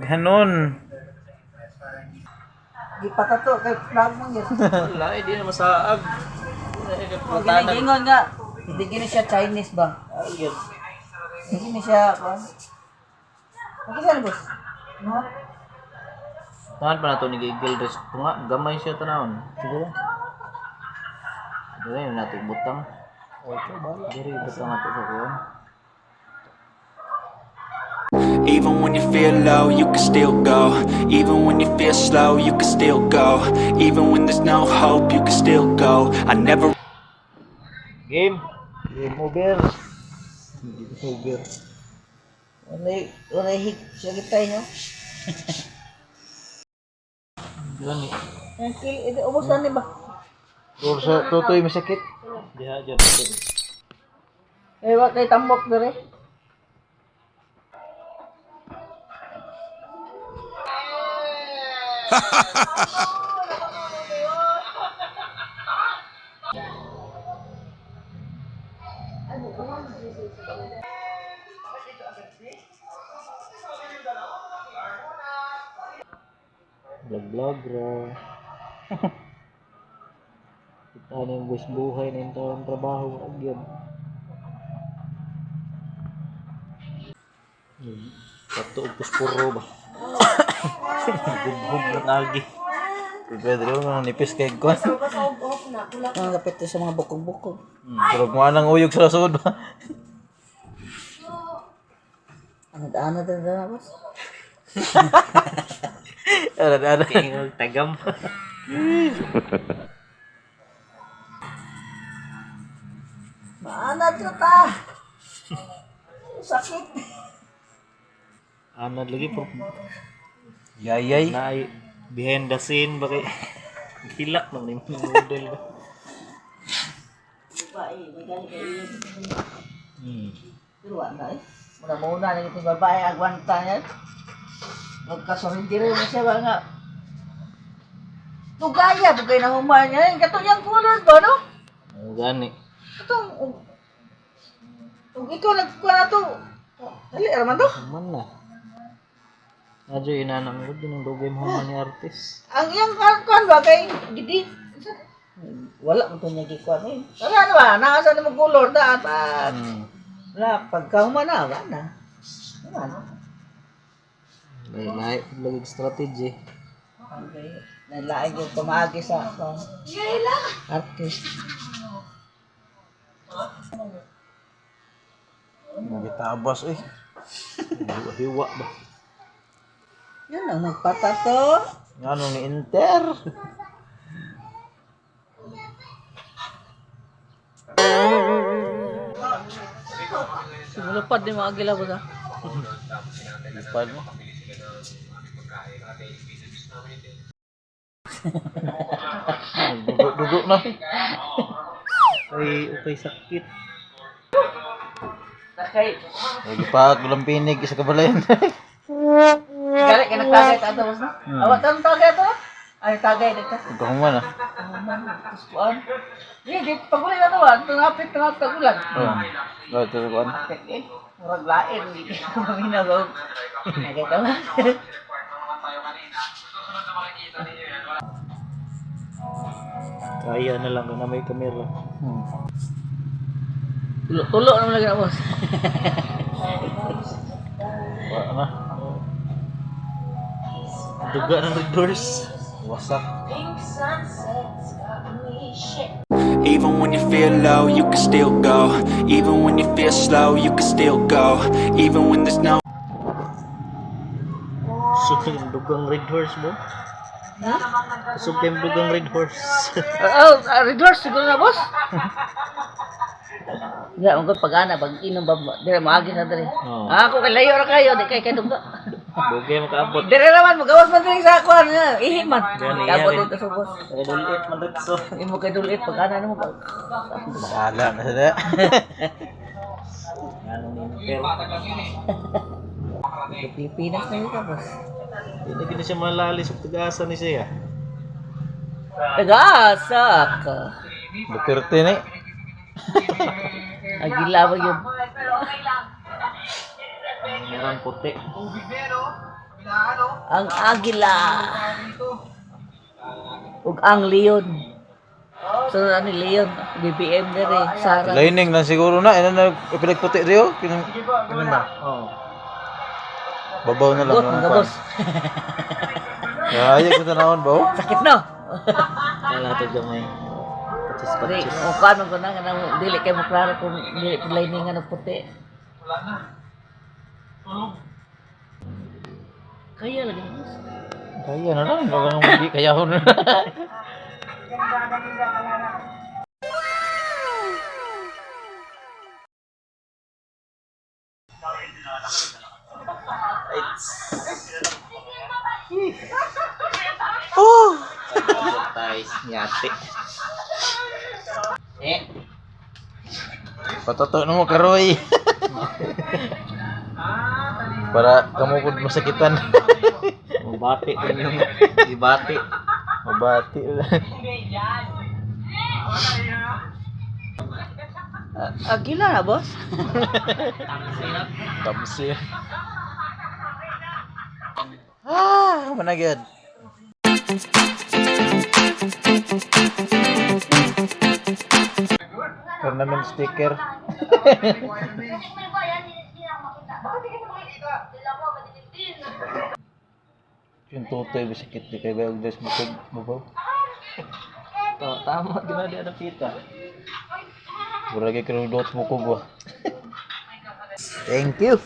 Hanon. Di patato kay vlog mo yun. Wala, di na masaag. Gingon nga. Hindi gini siya Chinese ba? Ayun. Hindi gini siya, okay saan, boss? No? Tahan pa na ito ni Giggle Dress. Kung nga, gamay siya tanawon. Siguro. Dito yun natin butang. Okay, bala. Diri, butang natin sa kuwan. Even when you feel low, you can still go. Even when you feel slow, you can still go. Even when there's no hope, you can still go. I never. Game. Game over. Game over. Wala hik siya kitay nyo. Diyan eh. Ito, ubos na ni ba? Or sa tutoy masakit. Diha, diyan. Eh, wala kay tambok na rin. Vlog ra. Kita na yung buwis buhay na yung tawang trabaho agyan. Kato upos puro ba? Bugbog ng agi. Pedro, mga nipis kay Kwan. Ang lapit sa mga bukog-bukog. Pero kung anang uyog sa lasod ba? Ano na, boss? Ada tinggal tagam. Maanad ka ta! Sakit! Anad lagi po. Yayay. Na behind the scene ba kay hilak na yung model ba. May gali kayo yun. Pero wala eh. Muna-muna na itong babae, agwanta yan. Magkasurindiro na siya ba nga. Tugaya, bugay na human niya. Katong kulon ba, no? Ang gani. Katong, kung ikaw nagkuha na to, dali, araman to. Man na. Adyo inanang ko din ang dugay mo man ni artist. Ang iyang kuhan ba kay Gidi? Wala mo ito niya gikuhan eh. Wala na ba? Nakasa na mag-color na at wala, pagkahuman na, wala na. Wala na. May lagi strategy. Okay. Nalaig yung pamagi sa artist. Nagitabas eh. Hiwa ba? Yan ang nagpatato. Ano ni Inter? Simulupad din mga agila ba sa? Lipad mo. Dugo na. Okay sakit. Sakay. Lagi pa gulang pinig sa kabalayan. Gali ka nagtagay ta ato na? Awat ang tagay to? Ay tagay dito. Ikaw man ah. Kuan. Di pagulan na to ah. Tungapit tagulan. Oh, ito ko ano. Eh, murag lain di ka maminaw. Nagay ta ba? Kaya na lang na may kamera. Tulo naman lagi na boss. Wala na. Duga ng red doors. Wasak. Even when you feel low, you can still go. Even when you feel slow, you can still go. Even when there's no. Suki yung dugang red horse mo. Suki yung dugang red horse. Red horse siguro na boss. Ya, ang pag-ana pag inom ba dire maagi sa dire. Ako kay layo ra kayo di kay duga. Bugay mo kaabot. Dire naman magawas man dire sa kuan nga ihim man. Gani, Kabot gani. dito sa boss. Ay dulit man dito so. Imo kay dulit pag-ana nimo pag. Bahala na sila. Ano ni pero Pilipinas na ito boss. hindi gina siya malali sa tagasa ni siya. Tagasak. Duterte ni. Agila ba yun? Meron puti. Ang agila. Ug ang leon. So ano leon, BBM dere, Sara. Lining lang siguro na. Ano na pinagputi riyo? Ano na? Oo. Babaw na lang. Got mga boss. Kaya ko tanawon ba? Sakit no. Wala to dyan may Di, patis-patis. o kano ko na kanang dili kay mo klaro kung dili lining nga puti. Kaya lagi boss. Kaya na lang. Baka nang hindi kaya ko na. Guys, yate. Patoto na mo karoy. Para kamu pud masakitan. Mabati din yung ibati. Mabati. Agila na boss. Tamsi. Ah, managad. Tournament sticker. Yung tutoy bisikit di kay bayog des bukod babaw. Tama, di ba di ada pita? Burage krudot bukog ba. Thank you.